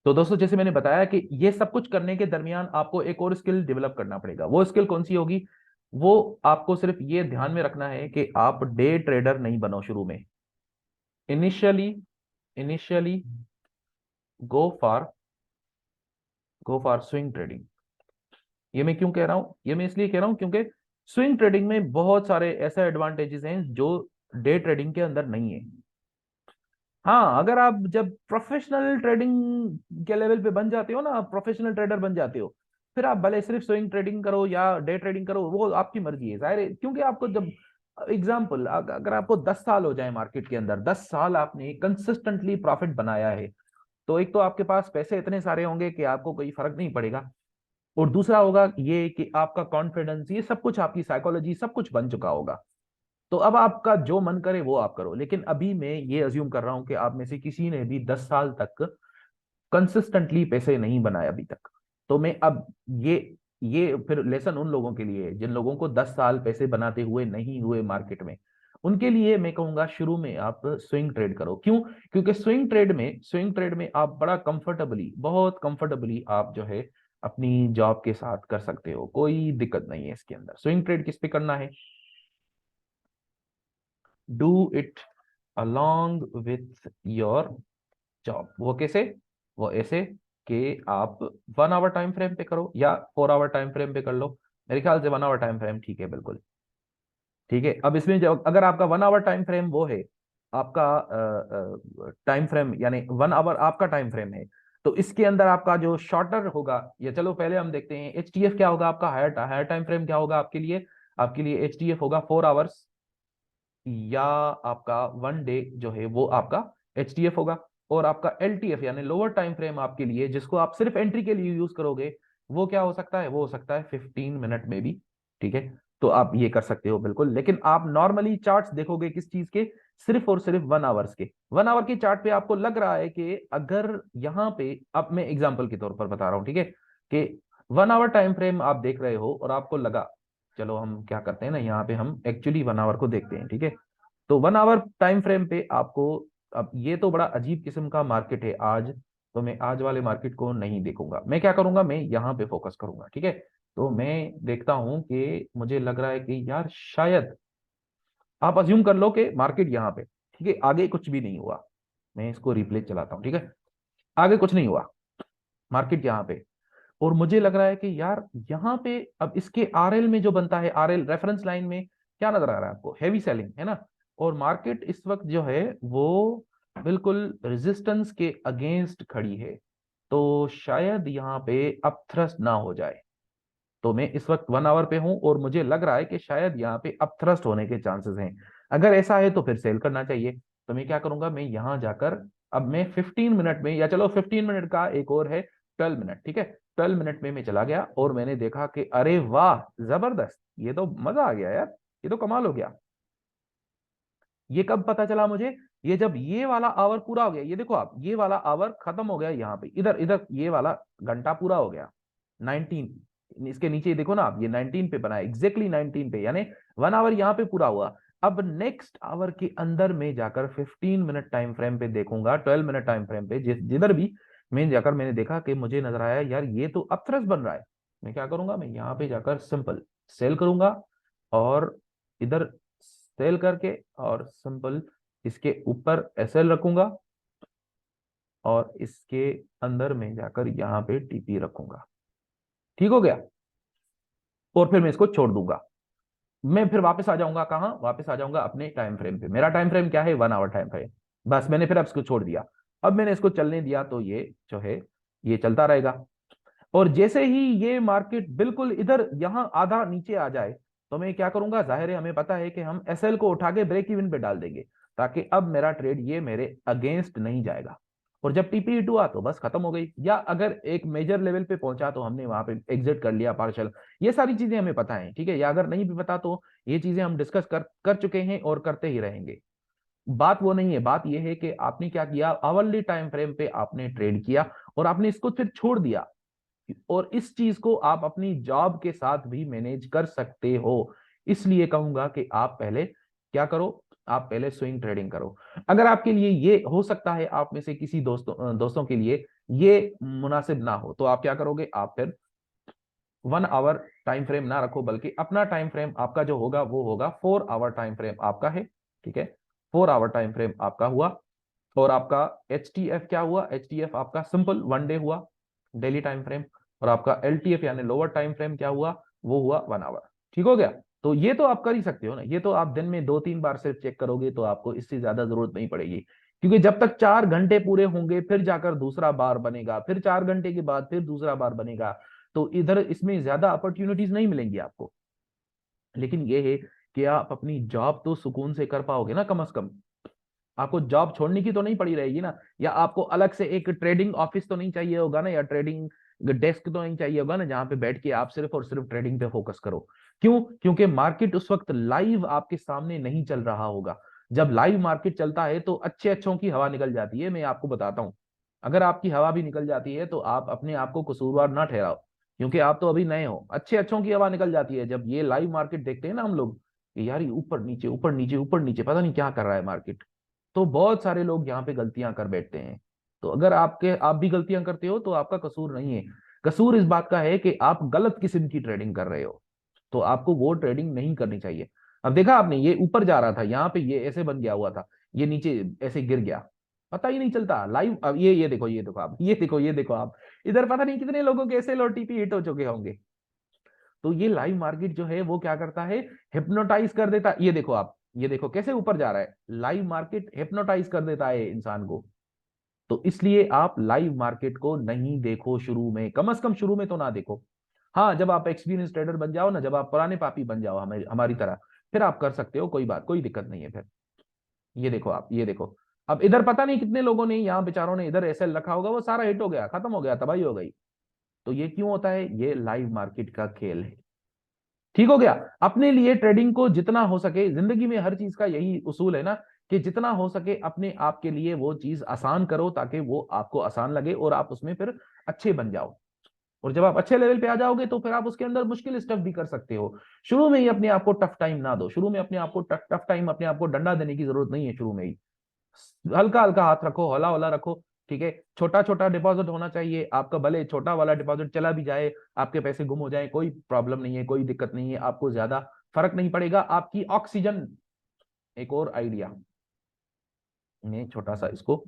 तो दोस्तों जैसे मैंने बताया कि ये सब कुछ करने के दरमियान आपको एक और स्किल डेवलप करना पड़ेगा। वो स्किल कौन सी होगी? वो आपको सिर्फ ये ध्यान में रखना है कि आप डे ट्रेडर नहीं बनो शुरू में। Initially initially go for go for swing trading. ये मैं क्यों कह रहा हूं? ये मैं इसलिए कह रहा हूं क्योंकि स्विंग ट्रेडिंग में बहुत सारे ऐसे एडवांटेजेस हैं जो डे ट्रेडिंग के अंदर नहीं है। हाँ, अगर आप जब प्रोफेशनल ट्रेडिंग के लेवल पे बन जाते हो ना, प्रोफेशनल ट्रेडर बन जाते हो, फिर आप भले सिर्फ स्विंग ट्रेडिंग करो या डे ट्रेडिंग करो, वो आपकी मर्जी है, जाहिर है। क्योंकि आपको जब एग्जाम्पल, अगर आपको 10 साल हो जाए मार्केट के अंदर, 10 साल आपने कंसिस्टेंटली प्रॉफिट बनाया है, तो एक तो आपके पास पैसे इतने सारे होंगे कि आपको कोई फर्क नहीं पड़ेगा, और दूसरा होगा ये कि आपका कॉन्फिडेंस, ये सब कुछ, आपकी साइकोलॉजी, सब कुछ बन चुका होगा। तो अब आपका जो मन करे वो आप करो। लेकिन अभी मैं ये अज्यूम कर रहा हूं कि आप में से किसी ने भी 10 साल तक कंसिस्टेंटली पैसे नहीं बनाए अभी तक। तो मैं अब ये फिर लेसन उन लोगों के लिए है जिन लोगों को 10 साल पैसे बनाते हुए नहीं हुए मार्केट में। उनके लिए मैं कहूंगा शुरू में आप स्विंग ट्रेड करो। क्यों? क्योंकि स्विंग ट्रेड में आप बड़ा कंफर्टेबली, बहुत कंफर्टेबली आप जो है अपनी जॉब के साथ कर सकते हो, कोई दिक्कत नहीं है इसके अंदर। स्विंग ट्रेड किस पे करना है? Do it along with your job. वो कैसे? वो ऐसे कि आप 1 आवर टाइम फ्रेम पे करो या 4 आवर टाइम फ्रेम पे कर लो। मेरे ख्याल से 1 आवर टाइम फ्रेम ठीक है, बिल्कुल ठीक है। अब इसमें जब अगर आपका 1 आवर टाइम फ्रेम वो है, आपका टाइम फ्रेम यानी 1 आवर आपका टाइम फ्रेम है, तो इसके अंदर आपका जो शॉर्टर होगा, या चलो पहले हम देखते हैं एचटीएफ क्या होगा आपका, हायर हायर टाइम फ्रेम क्या होगा आपके लिए। आपके लिए एचटीएफ होगा 4 आवर्स, या आपका 1 डे जो है वो आपका एचटीएफ होगा। और आपका एलटीएफ यानी लोअर टाइम फ्रेम आपके लिए, जिसको आप सिर्फ एंट्री के लिए यूज करोगे, वो क्या हो सकता है? वो हो सकता है 15 मिनट में भी। ठीक है, तो आप ये कर सकते हो बिल्कुल। लेकिन आप नॉर्मली चार्ट्स देखोगे किस चीज के? सिर्फ और सिर्फ 1 आवर्स के। 1 आवर के चार्ट पे आपको लग रहा है कि अगर यहाँ पे, अब मैं एग्जाम्पल के तौर पर बता रहा हूँ, ठीक है, कि 1 आवर टाइम फ्रेम आप देख रहे हो और आपको लगा, चलो हम क्या करते हैं ना, यहाँ पे हम एक्चुअली 1 आवर को देखते हैं, ठीक है। तो 1 आवर टाइम फ्रेम पे आपको, अब ये तो बड़ा अजीब किस्म का मार्केट है आज, तो मैं आज वाले मार्केट को नहीं देखूंगा। मैं क्या करूंगा, मैं यहाँ पे फोकस करूंगा, ठीक है। तो मैं देखता हूं कि मुझे लग रहा है कि यार शायद, आप अज्यूम कर लो कि मार्केट यहाँ पे, ठीक है, आगे कुछ भी नहीं हुआ। मैं इसको रिप्ले चलाता हूँ, ठीक है, आगे कुछ नहीं हुआ, मार्केट यहाँ पे। और मुझे लग रहा है कि यार यहाँ पे अब इसके आरएल में जो बनता है, आरएल रेफरेंस लाइन में क्या नजर आ रहा है आपको? हैवी सेलिंग है ना। और मार्केट इस वक्त जो है वो बिल्कुल रेजिस्टेंस के अगेंस्ट खड़ी है। तो शायद यहाँ पे अप थ्रस्ट ना हो जाए। तो मैं इस वक्त 1 आवर पे हूं और मुझे लग रहा है कि शायद यहाँ पे अप थ्रस्ट होने के चांसेस हैं। अगर ऐसा है तो फिर सेल करना चाहिए। तो मैं क्या करूंगा, मैं यहाँ जाकर, अब मैं 15 मिनट में, या चलो 15 मिनट का एक और है 12 मिनट, ठीक है, 12 मिनट में मैं चला गया और मैंने देखा कि अरे वाह, जबरदस्त, ये तो मजा आ गया यार, ये तो कमाल हो गया। ये कब पता चला मुझे? ये जब ये वाला आवर पूरा हो गया, ये देखो आप, ये वाला आवर खत्म हो गया यहाँ पे, इधर इधर ये वाला घंटा पूरा हो गया 19, इसके नीचे देखो ना आप, ये 19 पे बना है, एग्जैक्टली 19 पे, यानी 1 आवर यहाँ पे पूरा हुआ। अब नेक्स्ट आवर के अंदर में जाकर 15 मिनट टाइम फ्रेम पे देखूंगा, 12 मिनट टाइम फ्रेम पे, जिधर भी मैं जाकर मैंने देखा कि मुझे नजर आया यार ये तो अपथ्रस बन रहा है। मैं क्या करूंगा, मैं यहाँ पे जाकर सिंपल सेल करूंगा, और इधर सेल करके, और सिंपल इसके ऊपर एसएल रखूंगा, और इसके अंदर में जाकर यहाँ पे टीपी रखूंगा। ठीक हो गया। और फिर मैं इसको छोड़ दूंगा। मैं फिर वापस आ जाऊंगा, कहाँ वापस आ जाऊंगा? अपने टाइम फ्रेम पे। मेरा टाइम फ्रेम क्या है? 1 आवर टाइम फ्रेम। बस मैंने फिर अब इसको छोड़ दिया। अब मैंने इसको चलने दिया, तो ये जो है ये चलता रहेगा। और जैसे ही ये मार्केट बिल्कुल इधर यहाँ आधा नीचे आ जाए, तो मैं क्या करूंगा, जाहिर है हमें पता है कि हम एसएल को उठा के ब्रेक इवन पे डाल देंगे, ताकि अब मेरा ट्रेड ये मेरे अगेंस्ट नहीं जाएगा। और जब टीपी हिट हुआ तो बस खत्म हो गई, या अगर एक मेजर लेवल पे पहुंचा तो हमने वहां पे एग्जिट कर लिया पार्शल। ये सारी चीजें हमें पता है, ठीक है, या अगर नहीं भी पता तो ये चीजें हम डिस्कस कर कर चुके हैं और करते ही रहेंगे। बात वो नहीं है, बात यह है कि आपने क्या किया, आवरली टाइम फ्रेम पे आपने ट्रेड किया और आपने इसको फिर छोड़ दिया। और इस चीज को आप अपनी जॉब के साथ भी मैनेज कर सकते हो। इसलिए कहूंगा कि आप पहले क्या करो, आप पहले स्विंग ट्रेडिंग करो। अगर आपके लिए ये हो सकता है, आप में से किसी दोस्तों के लिए ये मुनासिब ना हो तो आप क्या करोगे, आप फिर 1 आवर टाइम फ्रेम ना रखो, बल्कि अपना टाइम फ्रेम आपका जो होगा वो होगा 4 आवर टाइम फ्रेम आपका है, ठीक है। 4 आवर टाइम फ्रेम आपका हुआ, और आपका HTF क्या हुआ, HTF आपका सिंपल 1 डे हुआ, डेली टाइम फ्रेम। और आपका LTF यानी लोअर टाइम फ्रेम क्या हुआ, वो हुआ 1 आवर। ठीक हो गया। तो ये तो आप कर ही सकते हो ना, ये तो आप दिन में 2-3 बार सिर्फ चेक करोगे तो आपको इससे ज्यादा जरूरत नहीं पड़ेगी, क्योंकि जब तक 4 घंटे पूरे होंगे फिर जाकर दूसरा बार बनेगा, फिर 4 घंटे के बाद फिर दूसरा बार बनेगा, तो इधर इसमें ज्यादा अपॉर्चुनिटीज नहीं मिलेंगी आपको। लेकिन ये है कि आप अपनी जॉब तो सुकून से कर पाओगे ना, कम से कम आपको जॉब छोड़ने की तो नहीं पड़ी रहेगी ना, या आपको अलग से एक ट्रेडिंग ऑफिस तो नहीं चाहिए होगा ना, या ट्रेडिंग डेस्क तो नहीं चाहिए होगा ना, जहां पे बैठ के आप सिर्फ और सिर्फ ट्रेडिंग पे फोकस करो। क्यों? क्योंकि मार्केट उस वक्त लाइव आपके सामने नहीं चल रहा होगा। जब लाइव मार्केट चलता है तो अच्छे अच्छों की हवा निकल जाती है, मैं आपको बताता हूं। अगर आपकी हवा भी निकल जाती है तो आप अपने आप को कसूरवार ना ठहराओ, क्योंकि आप तो अभी नए हो। अच्छे अच्छों की हवा निकल जाती है जब ये लाइव मार्केट देखते हैं ना हम लोग, कि यार ये ऊपर नीचे ऊपर नीचे ऊपर नीचे पता नहीं क्या कर रहा है मार्केट, तो बहुत सारे लोग यहाँ पे गलतियां कर बैठते हैं। तो अगर आप भी गलतियां करते हो तो आपका कसूर नहीं है। कसूर इस बात का है कि आप गलत किस्म की ट्रेडिंग कर रहे हो, तो आपको वो ट्रेडिंग नहीं करनी चाहिए। अब देखा आपने, ये ऊपर जा रहा था, यहाँ पे ये ऐसे बन गया हुआ था, ये नीचे ऐसे गिर गया, पता ही नहीं चलता लाइव। अब ये देखो, ये देखो आप, ये देखो आप, इधर पता नहीं कितने लोगों के ऐसे OTP हिट हो चुके होंगे। तो ये लाइव मार्केट जो है वो क्या करता है, हिप्नोटाइज कर देता है। ये देखो आप, ये देखो कैसे ऊपर जा रहा है, लाइव मार्केट हिप्नोटाइज कर देता है इंसान को। तो इसलिए आप लाइव मार्केट को नहीं देखो शुरू में, कम से कम शुरू में तो ना देखो। हाँ, जब आप एक्सपीरियंस ट्रेडर बन जाओ ना, जब आप पुराने पापी बन जाओ हमारी तरह, फिर आप कर सकते हो, कोई बात, कोई दिक्कत नहीं है फिर। ये देखो आप, ये देखो, अब इधर पता नहीं कितने लोगों ने, यहाँ बेचारों ने इधर ऐसे रखा होगा, वो सारा हिट हो गया, खत्म हो गया, तबाही हो गई। तो ये क्यों होता है, ये लाइव मार्केट का खेल है। ठीक हो गया। अपने लिए ट्रेडिंग को जितना हो सके, जिंदगी में हर चीज का यही उसूल है ना, कि जितना हो सके अपने आप के लिए वो चीज आसान करो, ताकि वो आपको आसान लगे और आप उसमें फिर अच्छे बन जाओ। और जब आप अच्छे लेवल पे आ जाओगे तो फिर आप उसके अंदर मुश्किल स्टेप भी कर सकते हो। शुरू में ही अपने आप को टफ टाइम ना दो, शुरू में अपने आप को टफ टाइम, अपने आप को डंडा देने की जरूरत नहीं है शुरू में ही। हल्का हल्का हाथ रखो, हौला हौला रखो, ठीक है। छोटा छोटा डिपॉजिट होना चाहिए आपका, भले छोटा वाला डिपॉजिट चला भी जाए, आपके पैसे गुम हो जाए, कोई प्रॉब्लम नहीं है, कोई दिक्कत नहीं है, आपको ज्यादा फर्क नहीं पड़ेगा। आपकी ऑक्सीजन, एक और आइडिया, मैं छोटा सा इसको